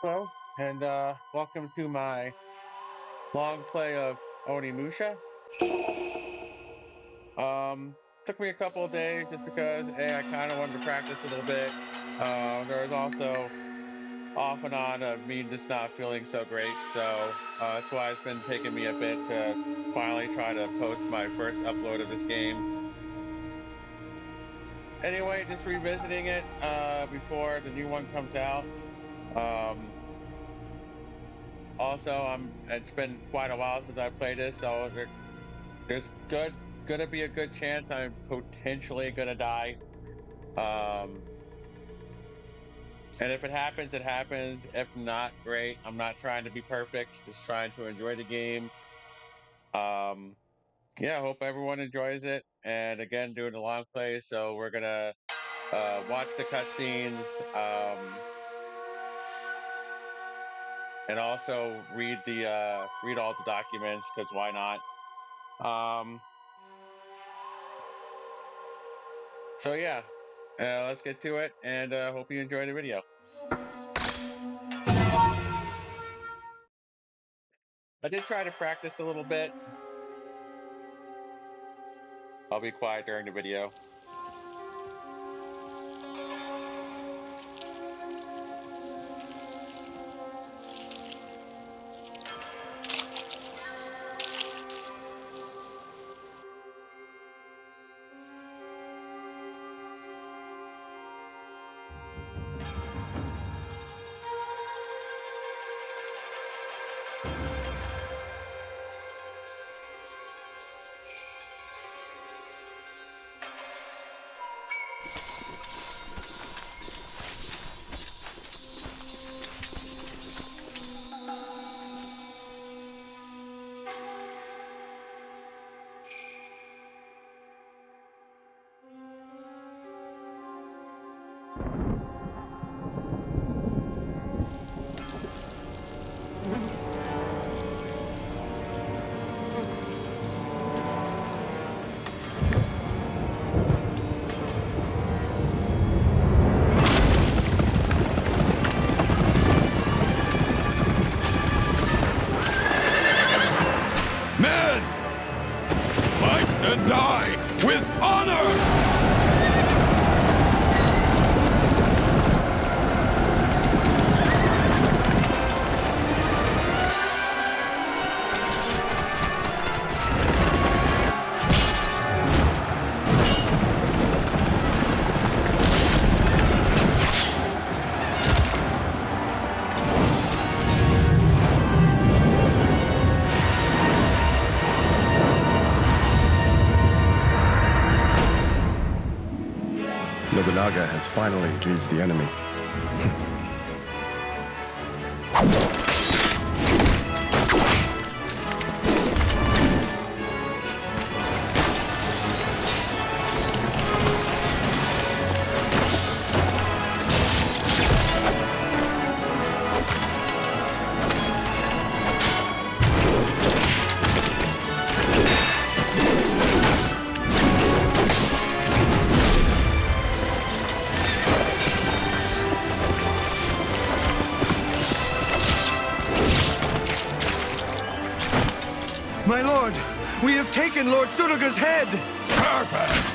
Hello, and welcome to my long play of onimusha. Took me a couple of days just because I kind of wanted to practice a little bit. There was also off and on of me just not feeling so great, so that's why it's been taking me a bit to finally try to post my first upload of this game. Anyway, just revisiting it before the new one comes out. Um, Also, it's been quite a while since I played this, so there's gonna be a good chance I'm potentially gonna die. Um, and if it happens, it happens. If not, great. I'm not trying to be perfect, just trying to enjoy the game. Um, yeah, I hope everyone enjoys it. And again, doing a long play, so we're gonna watch the cutscenes, and also read all the documents because why not? Um, So yeah, let's get to it, and hope you enjoy the video. I did try to practice a little bit. I'll be quiet during the video. Men, fight and die with honor! Nobunaga has finally engaged the enemy. My lord, we have taken Lord Suraga's head! Perfect!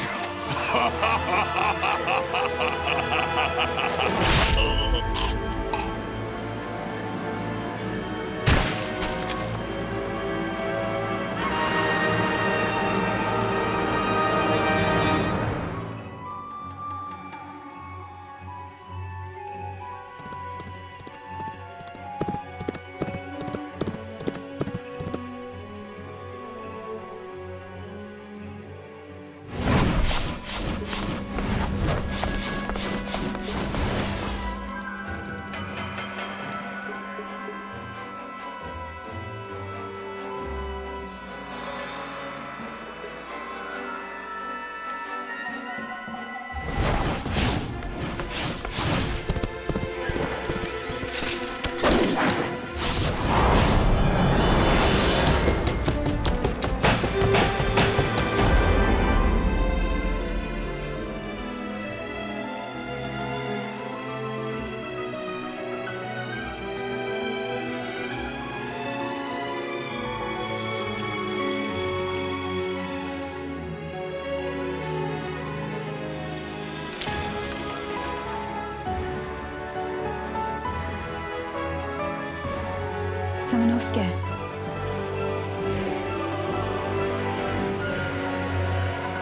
Samanosuke.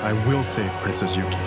I will save Princess Yuki.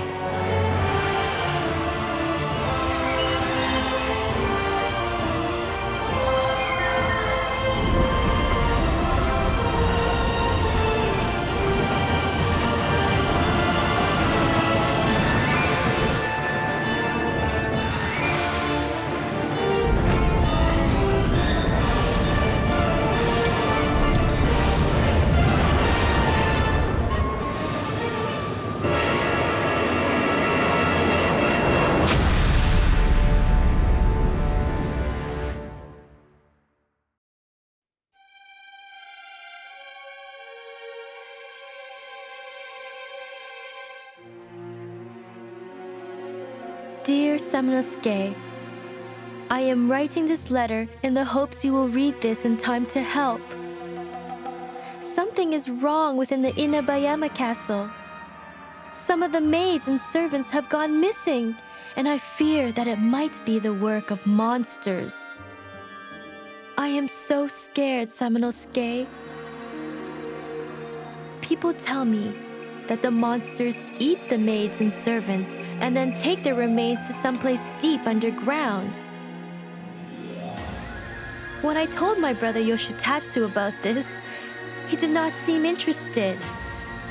Dear Samanosuke, I am writing this letter in the hopes you will read this in time to help. Something is wrong within the Inabayama castle. Some of the maids and servants have gone missing, and I fear that it might be the work of monsters. I am so scared, Samanosuke. People tell me that the monsters eat the maids and servants and then take their remains to someplace deep underground. When I told my brother Yoshitatsu about this, he did not seem interested.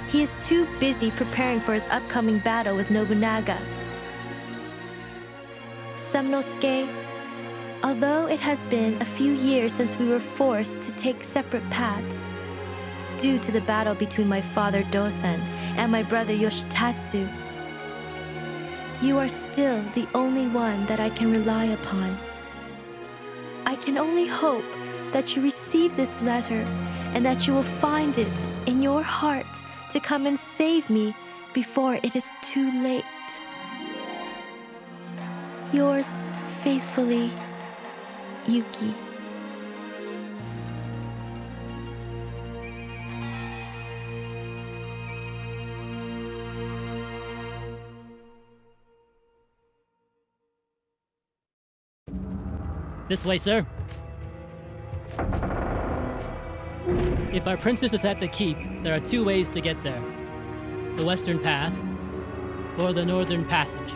He is too busy preparing for his upcoming battle with Nobunaga. Samanosuke, although it has been a few years since we were forced to take separate paths, due to the battle between my father Dosan and my brother Yoshitatsu, you are still the only one that I can rely upon. I can only hope that you receive this letter and that you will find it in your heart to come and save me before it is too late. Yours faithfully, Yuki. This way, sir. If our princess is at the keep, there are two ways to get there. The western path, or the northern passage.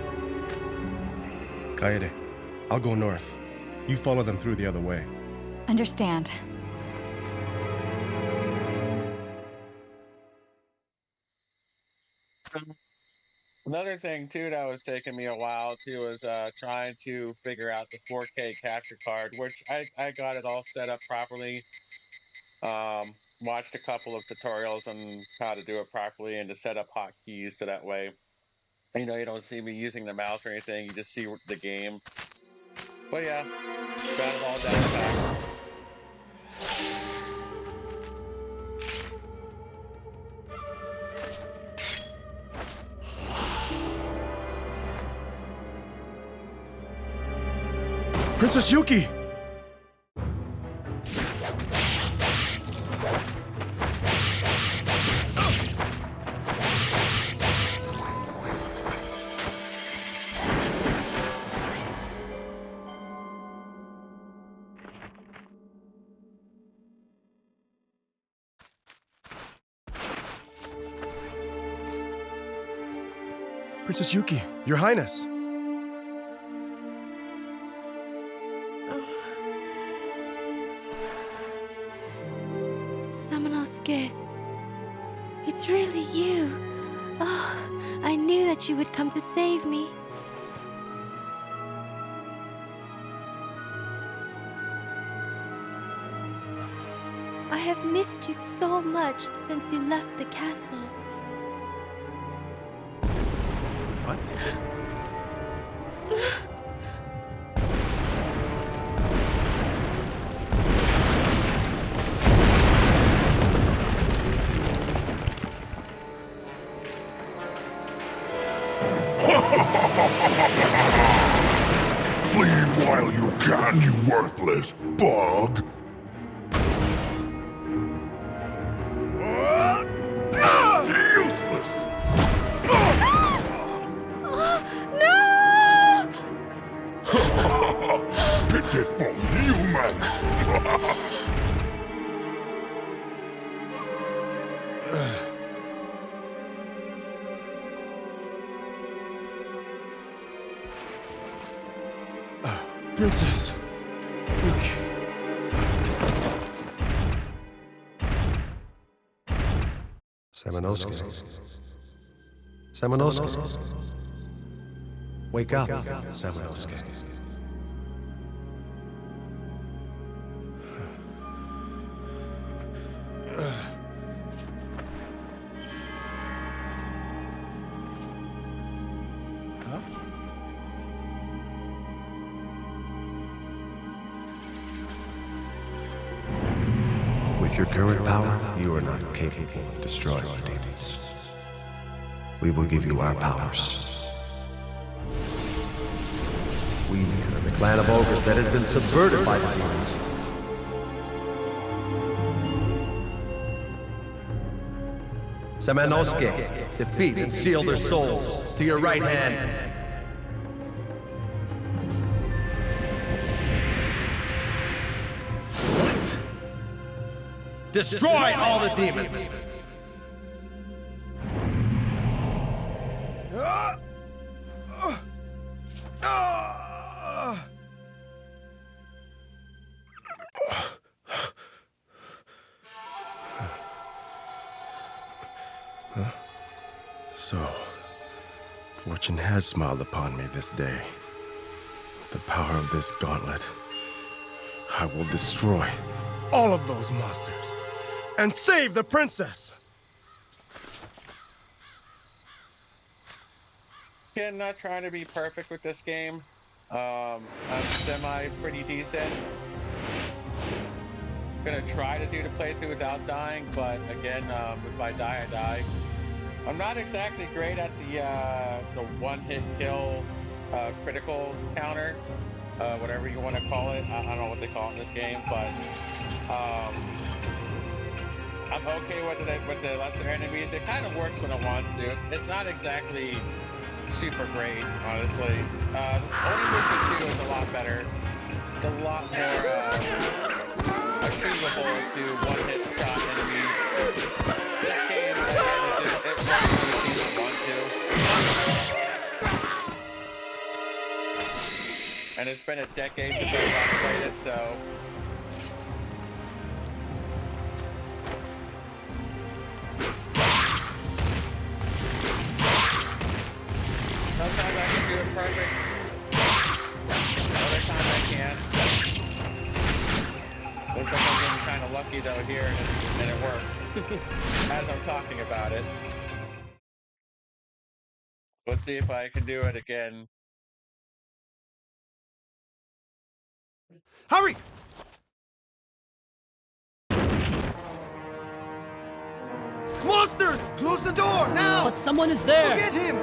Kaede, I'll go north. You follow them through the other way. Understand. Another thing too that was taking me a while too was trying to figure out the 4K capture card, which I got it all set up properly. Watched a couple of tutorials on how to do it properly and to set up hotkeys so that way, you don't see me using the mouse or anything. You just see the game. But yeah, got it all down packed. Princess Yuki! Princess Yuki, Your Highness! Samanosuke, it's really you. Oh, I knew that you would come to save me. I have missed you so much since you left the castle. What? Flee while you can, you worthless bug! Useless! No! Pitiful humans! Princess. Samanosuke. Samanosuke. Wake up, Samanosuke. With your current power, you are not capable of destroying the demons. We will give you our powers. We are the clan of ogres that has been subverted by the demons. Samanosuke, defeat and seal their souls to your right hand. Destroy all the demons! So, fortune has smiled upon me this day. The power of this gauntlet, I will destroy all of those monsters and save the princess! I'm not trying to be perfect with this game. I'm pretty decent. Gonna try to do the playthrough without dying, but again, if I die, I die. I'm not exactly great at the one-hit kill critical counter, whatever you want to call it. I don't know what they call it in this game, but I'm okay with the lesser enemies. It kind of works when it wants to. It's not exactly super great, honestly. Onimusha 2 is a lot better. It's a lot more achievable to one-hit shot enemies. This game, again, it runs smoothly if you want to. And it's been a decade since I last played it, so... Sometimes I can do it perfect. Other times I can't. Looks like I'm getting kind of lucky though here, and it works. As I'm talking about it. Let's see if I can do it again. Hurry! Monsters! Close the door, now! But someone is there! Go get him!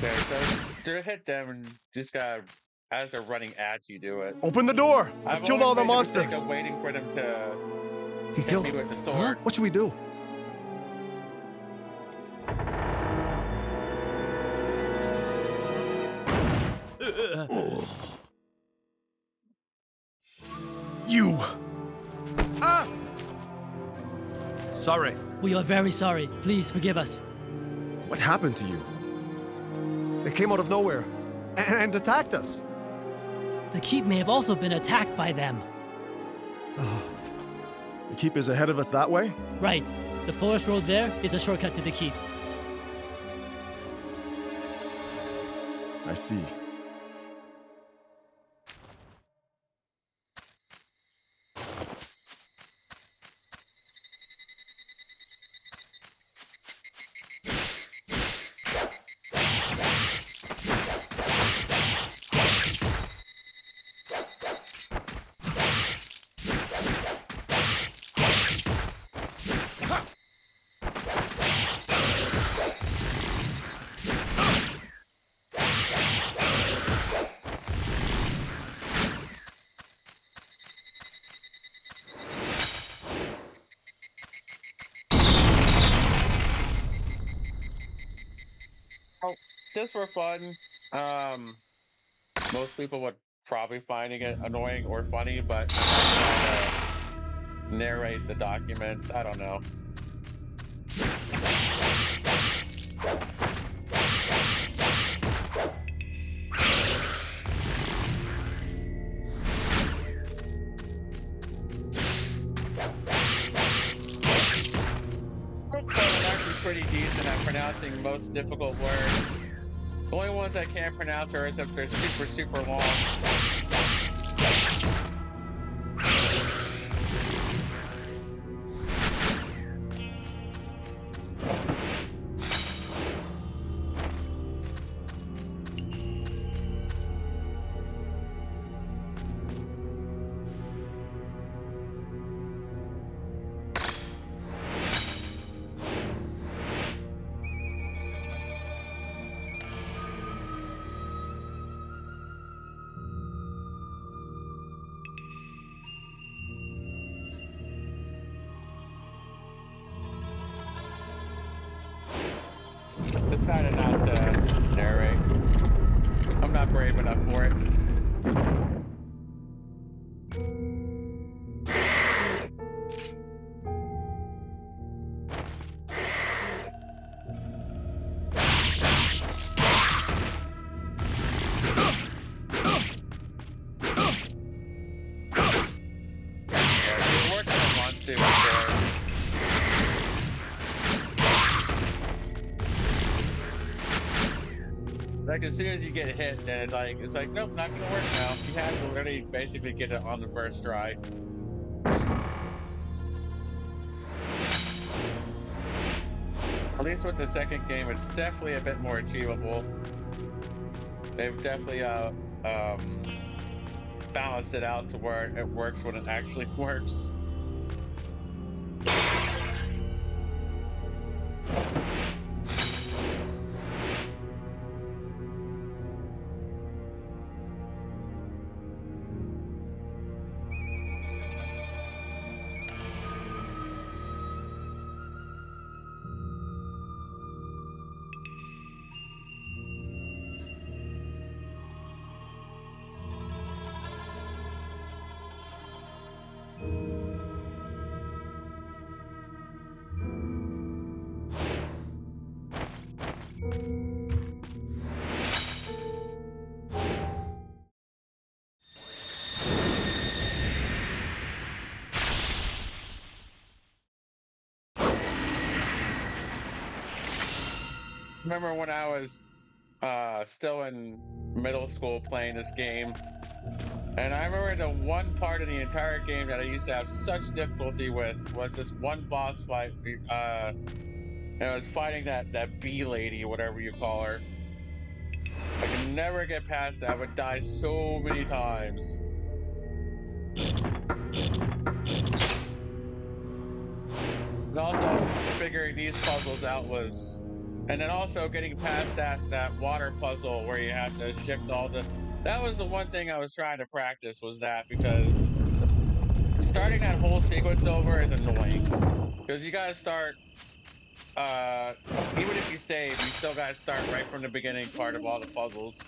Okay, so to hit them, and just gotta, as they're running at you, do it. Open the door! I've killed all the monsters! I'm waiting for them to He hit killed me him. with the sword. What should we do? You! Ah! Sorry. We are very sorry. Please forgive us. What happened to you? They came out of nowhere and attacked us. The keep may have also been attacked by them. The keep is ahead of us that way? Right. The forest road there is a shortcut to the keep. I see. just for fun. Most people would probably finding it annoying or funny, but I'm not trying to narrate the documents. I don't know. But I'm actually pretty decent at pronouncing most difficult words. The only ones I can't pronounce are if they're super, super long. Decided not to narrate. I'm not brave enough for it. Yeah, it worked when it wants to, for sure. Like as soon as you get hit, then it's like nope, not gonna work now. You have to literally basically get it on the first try. At least with the second game, it's definitely a bit more achievable. They've definitely balanced it out to where it works when it actually works. Remember when I was still in middle school playing this game, and I remember the one part of the entire game that I used to have such difficulty with was this one boss fight. And I was fighting that bee lady, whatever you call her. I could never get past that. I would die so many times. And also figuring these puzzles out was, and then also getting past that water puzzle where you have to shift all the. That was the one thing I was trying to practice was that because starting that whole sequence over is annoying because you got to start. Even if you save, you still got to start right from the beginning part of all the puzzles.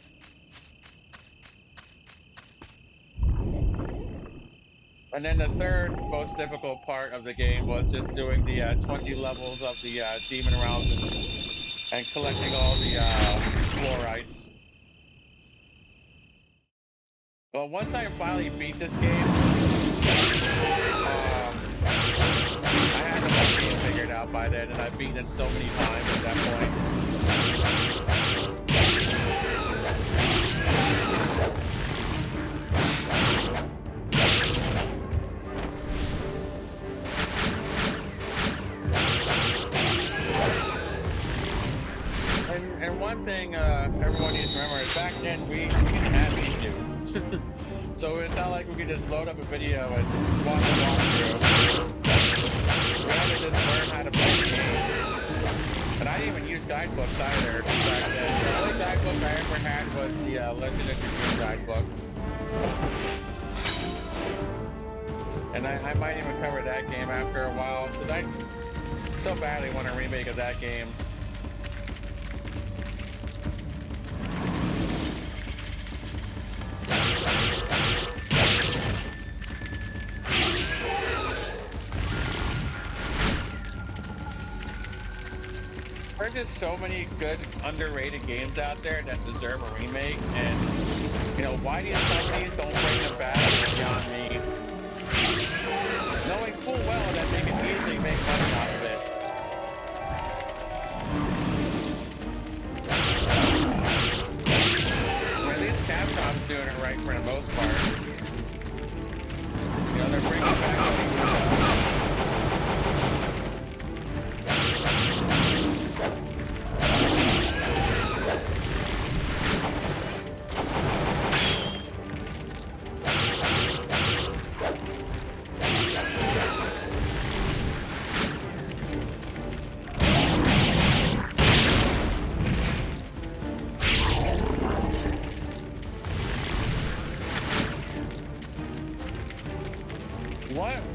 And then the third most difficult part of the game was just doing the 20 levels of the demon realms and collecting all the fluorites. Well, once I finally beat this game, I had the whole game figured out by then, and I've beaten it so many times at that point. And one thing everyone needs to remember is back then we didn't have YouTube. So it's not like we could just load up a video and watch a walkthrough. We had to just learn how to play the game. And I didn't even use guidebooks either back then. The only guidebook I ever had was the Legend of Dragoon guidebook. And I might even cover that game after a while, because I so badly want a remake of that game. there's just so many good underrated games out there that deserve a remake, and why these companies don't bring them back is beyond me. Knowing full well that they can easily make money off of it. At least Capcom's doing it right for the most part. They're bringing back onimusha.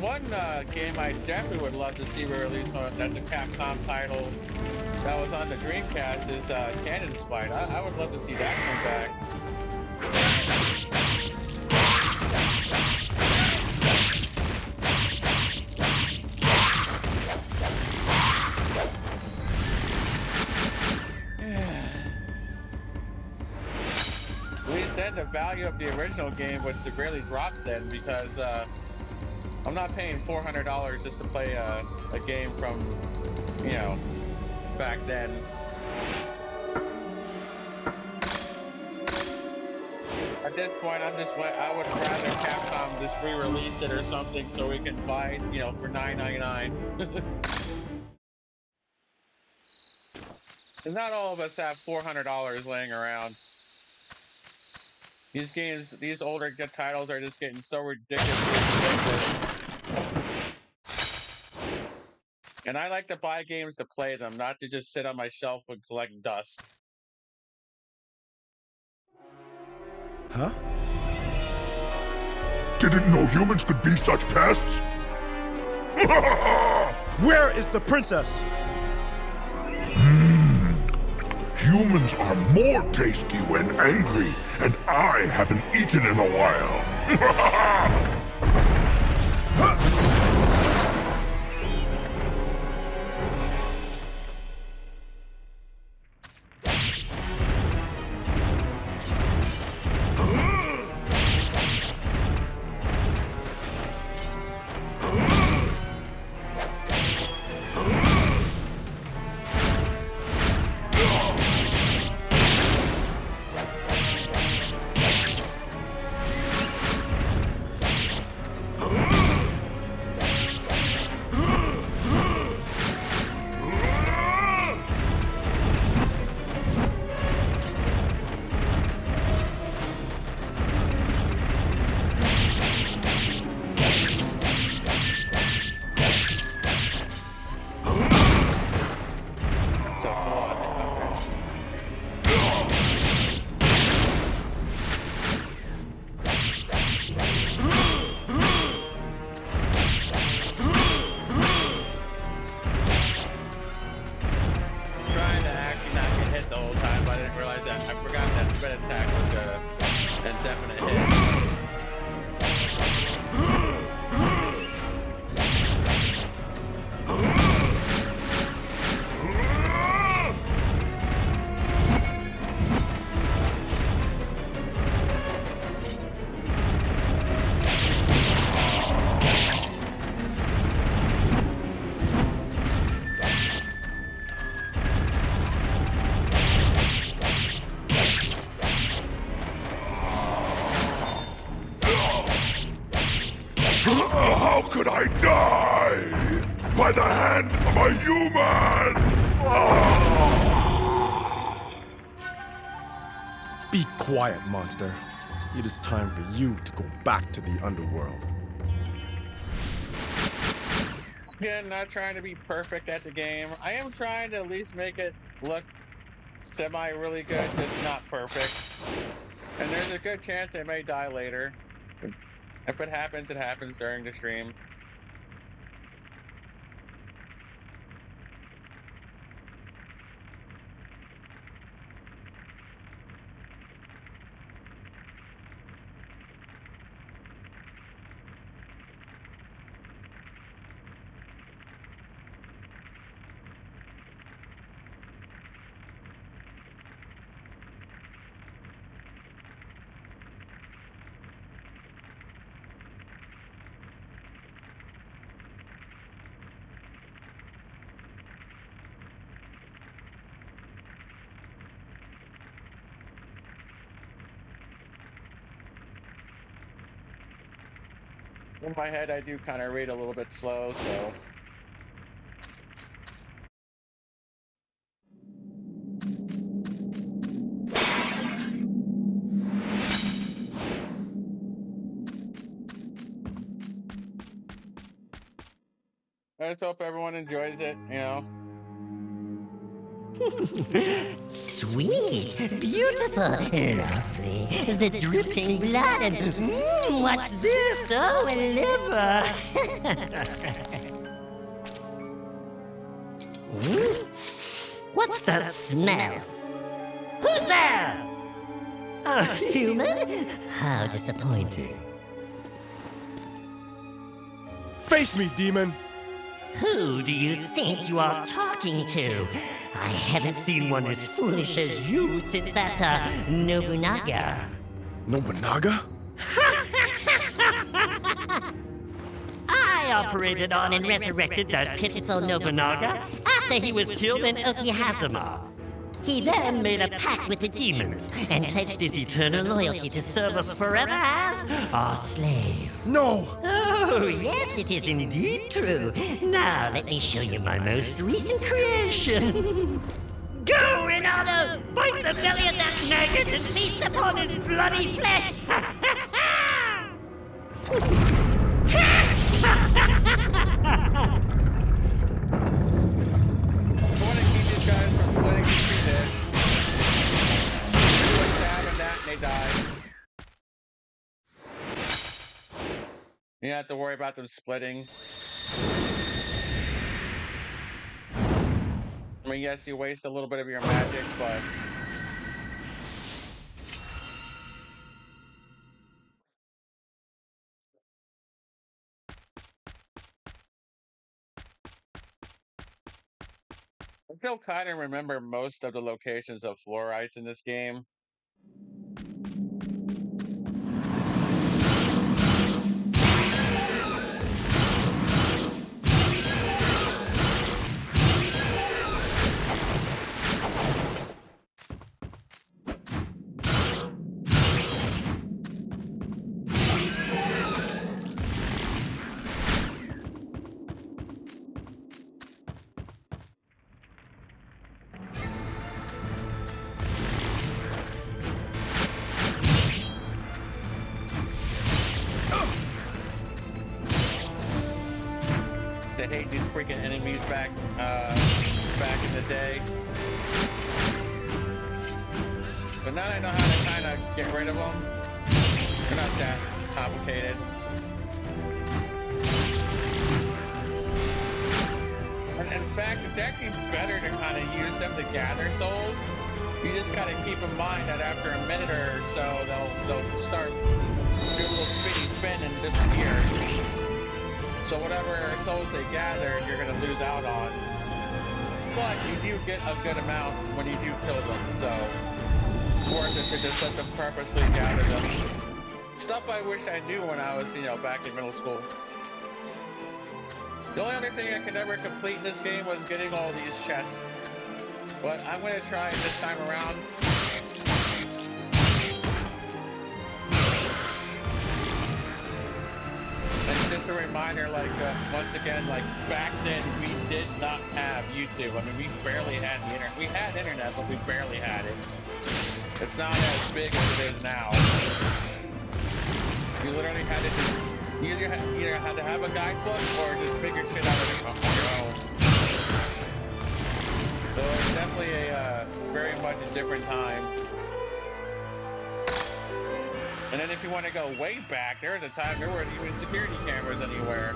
One game I definitely would love to see re-released on that's a Capcom title that was on the Dreamcast is Cannon Spite. I would love to see that come back. At least then the value of the original game would severely drop then because I'm not paying $400 just to play a game from, back then. At this point, I would rather Capcom just re-release it or something so we can buy, for $9.99. Because not all of us have $400 laying around. These games, these older titles are just getting so ridiculously expensive. And I like to buy games to play them, not to just sit on my shelf and collect dust. Huh? Didn't know humans could be such pests? Where is the princess? Humans are more tasty when angry, and I haven't eaten in a while. How could I die? By the hand of a human! Be quiet, monster. It is time for you to go back to the underworld. Again, not trying to be perfect at the game. I am trying to at least make it look semi really good, just not perfect. And there's a good chance I may die later. If it happens during the stream. In my head, I do kind of read a little bit slow, so. I just hope everyone enjoys it, you know. Sweet, beautiful, lovely. The dripping blood and what's this? Oh, a liver. What's that smell? Who's there? A human? How disappointing. Face me, demon! Who do you think you are talking to? I haven't seen one as foolish as you since that, Nobunaga. Nobunaga? I operated on and resurrected that pitiful Nobunaga after he was killed in Okihazuma. He then made a pact with the demons and pledged his eternal loyalty to serve us forever as our slave. No! Oh, yes, it is indeed true. Now let me show you my most recent creation. Go, Renato! Bite the belly of that maggot and feast upon his bloody flesh! I want to keep these guys from splitting to pieces. Do a stab and that, and they die. You don't have to worry about them splitting. I mean, yes, you waste a little bit of your magic, but I still kind of remember most of the locations of fluorites in this game. I hate these freaking enemies back in the day. But now I know how to kind of get rid of them. They're not that complicated. And in fact, it's actually better to kind of use them to gather souls. You just got to keep in mind that after a minute or so, they'll start do a little spinny spin and disappear. So whatever souls they gather, you're gonna lose out on. But you do get a good amount when you do kill them, so it's worth it to just let them purposely gather them. Stuff I wish I knew when I was, back in middle school. The only other thing I could never complete in this game was getting all these chests. But I'm gonna try this time around. And just a reminder, once again, back then we did not have YouTube. I mean, we barely had the internet. We had internet, but we barely had it. It's not as big as it is now. You literally had to just, you either had to have a guidebook or just figure shit out of it on your own. So it's definitely a very much a different time. And then if you want to go way back, there was a time there weren't even security cameras anywhere.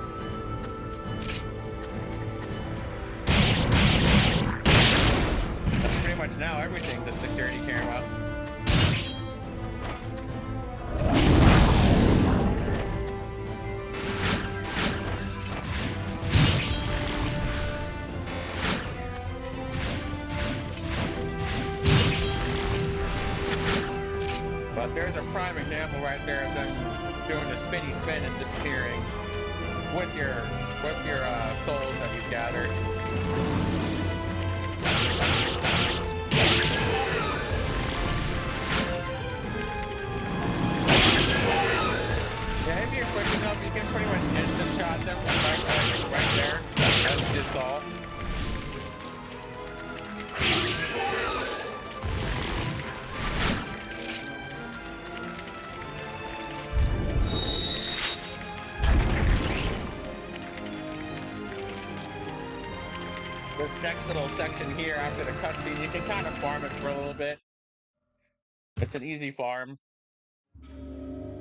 Pretty much now everything's a security camera. But there's a prime example right there of them doing the spinny spin and disappearing with your souls that you've gathered. Yeah, if you you're switching up, you can pretty much instant shot them right there, as you just saw. This next little section here after the cutscene, you can kind of farm it for a little bit. It's an easy farm.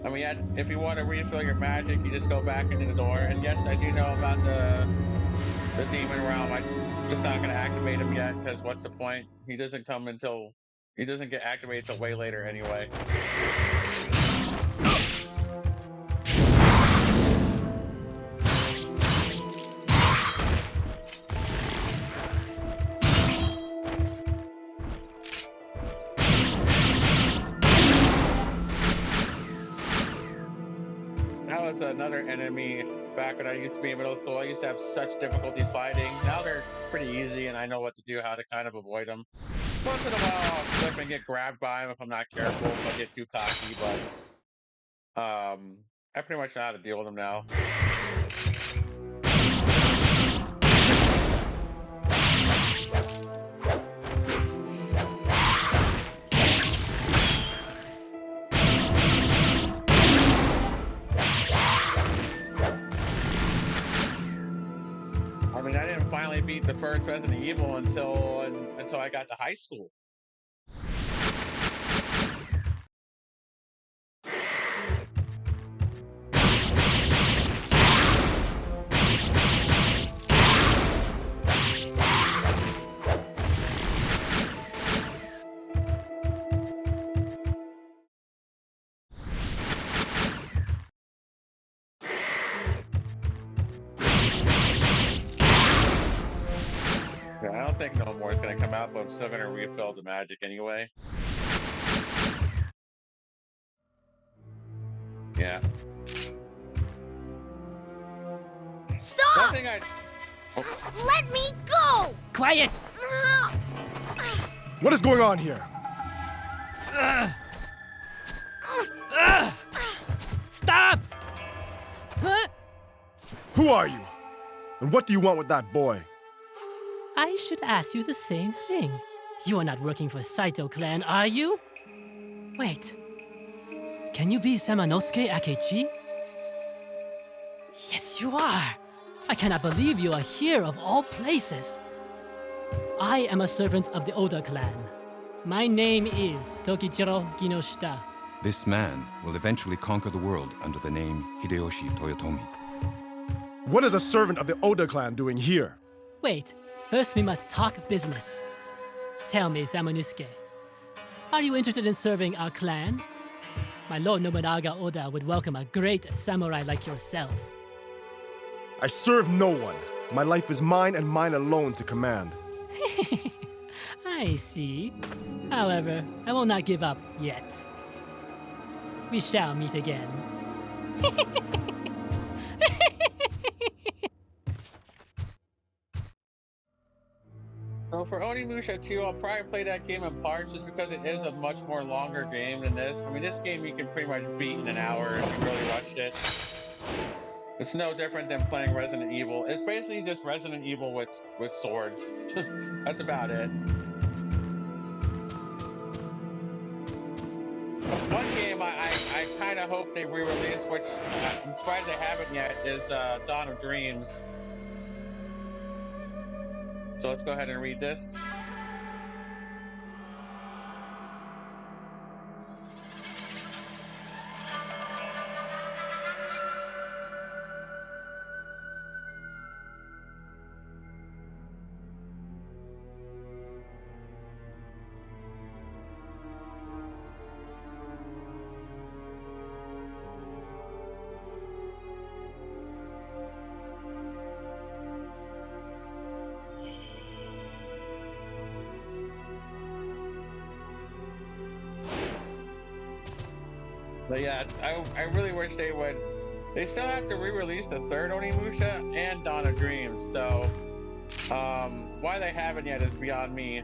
I mean, if you want to refill your magic, you just go back into the door. And yes, I do know about the demon realm. I'm just not going to activate him yet because what's the point? He doesn't get activated till way later anyway. That was another enemy back when I used to be in middle school. I used to have such difficulty fighting. Now they're pretty easy, and I know what to do, how to kind of avoid them. Once in a while, I'll slip and get grabbed by them if I'm not careful, if I get too cocky, but I pretty much know how to deal with them now. I mean, I didn't finally beat the first Resident Evil until I got to high school. Yeah, I don't think no more is going to come out, but I'm still going to refill the magic anyway. Yeah. Stop! Let me go! Quiet! What is going on here? Stop! Huh? Who are you? And what do you want with that boy? I should ask you the same thing. You are not working for Saito clan, are you? Wait. Can you be Samanosuke Akechi? Yes, you are. I cannot believe you are here of all places. I am a servant of the Oda clan. My name is Tokichiro Kinoshita. This man will eventually conquer the world under the name Hideyoshi Toyotomi. What is a servant of the Oda clan doing here? Wait, first we must talk business. Tell me, Samanosuke, are you interested in serving our clan? My Lord Nobunaga Oda would welcome a great samurai like yourself. I serve no one. My life is mine and mine alone to command. I see. However, I will not give up yet. We shall meet again. So for Onimusha 2, I'll probably play that game in parts just because it is a much more longer game than this. I mean, this game you can pretty much beat in an hour if you really rushed it. It's no different than playing Resident Evil. It's basically just Resident Evil with swords. That's about it. One game I kind of hope they re-release, which I'm surprised they haven't yet, is Dawn of Dreams. So let's go ahead and read this. But yeah, I really wish they would. They still have to re-release the third Onimusha and Dawn of Dreams, so why they haven't yet is beyond me.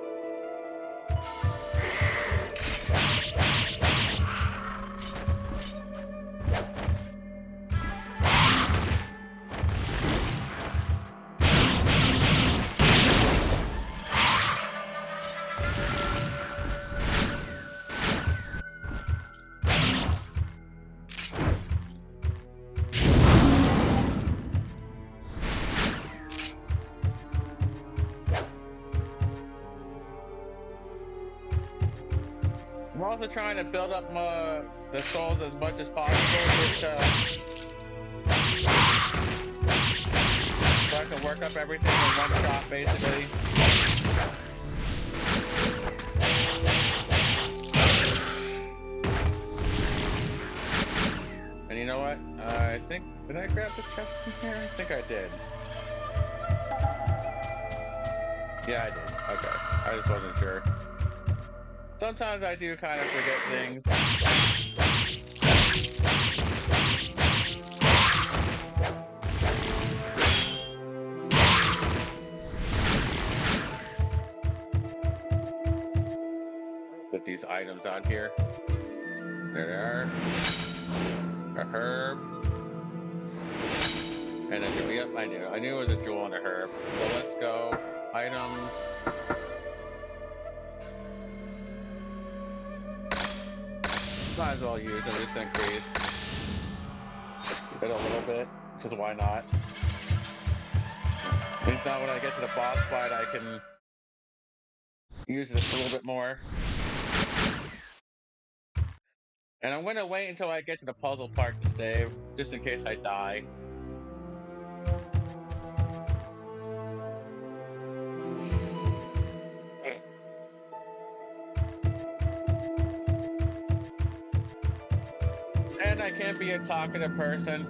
I'm also trying to build up the souls as much as possible, just so I can work up everything in one shot, basically. And you know what? I think, did I grab the chest from here? I think I did. Yeah, I did. Okay. I just wasn't sure. Sometimes I do kind of forget things. Put these items on here. There they are. A herb. And a jewel. Yep, I knew it was a jewel and a herb. So let's go. Items. Might as well use them just in case. Keep it a little bit, because why not? At least now when I get to the boss fight, I can use this a little bit more. And I'm going to wait until I get to the puzzle part to save, just in case I die. And I can't be a talkative person.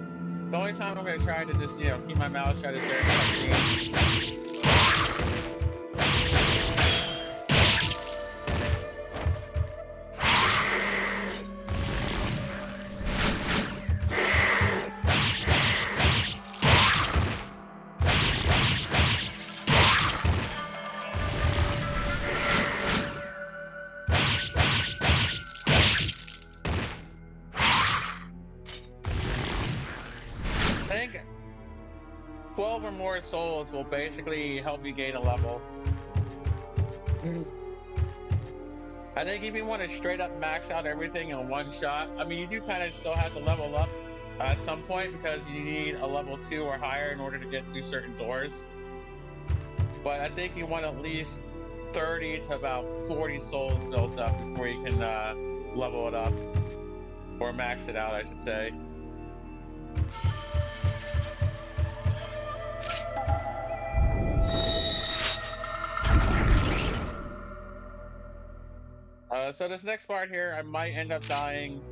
The only time I'm going to try to just, keep my mouth shut is during cutscenes. I think 12 or more souls will basically help you gain a level. I think if you want to straight up max out everything in one shot, I mean, you do kind of still have to level up at some point because you need a level 2 or higher in order to get through certain doors. But I think you want at least 30 to about 40 souls built up before you can level it up. Or max it out, I should say. So this next part here, I might end up dying.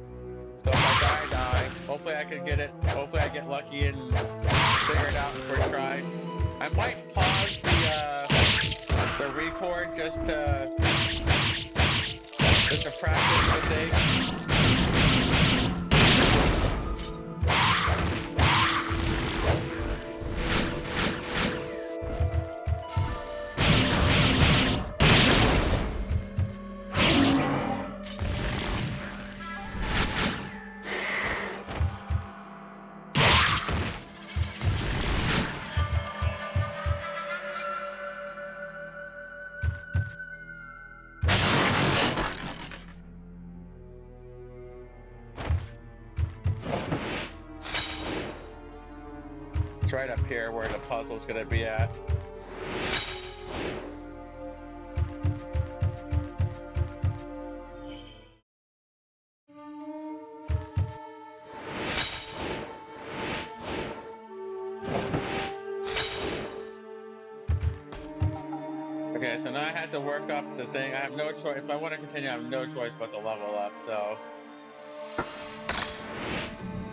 So if I die, I die. Hopefully I can get it. Hopefully I get lucky and figure it out in first try. I might pause the record just to practice the thing. It's right up here where the puzzle's gonna be at. Okay, so now I have to work up the thing. I have no choice. If I want to continue, I have no choice but to level up, so.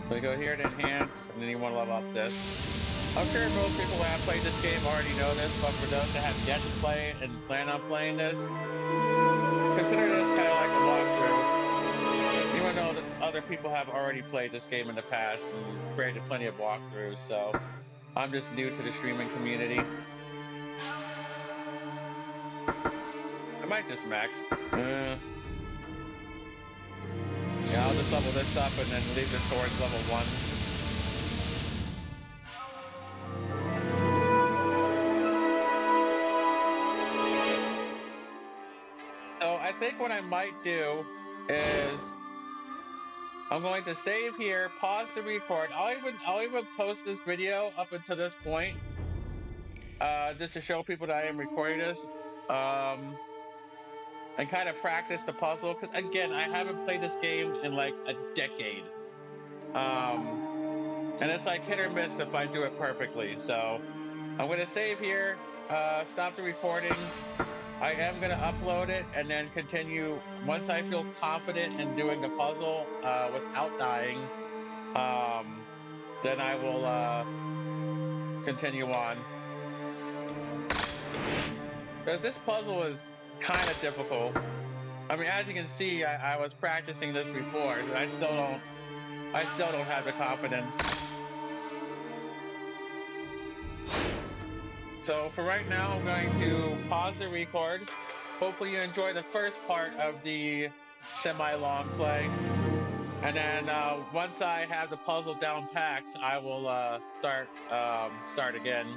We go here to enhance, and then you want to level up this. I'm sure most people that have played this game already know this, but for those that have yet to play and plan on playing this, consider this kind of like a walkthrough. Even though that other people have already played this game in the past and created plenty of walkthroughs, so I'm just new to the streaming community. I might just max. Yeah, I'll just level this up and then leave the swords level 1. So I think what I might do is I'm going to save here, pause the record. I'll even post this video up until this point, just to show people that I am recording this. and kind of practice the puzzle. Because again, I haven't played this game in like a decade. And it's like hit or miss if I do it perfectly. So I'm going to save here, stop the recording. I am going to upload it and then continue once I feel confident in doing the puzzle without dying. Then I will continue on. Because this puzzle is kind of difficult. I mean, as you can see, I was practicing this before. I still don't have the confidence. So for right now, I'm going to pause the record. Hopefully you enjoy the first part of the semi-long play. And then once I have the puzzle down packed, I will start again.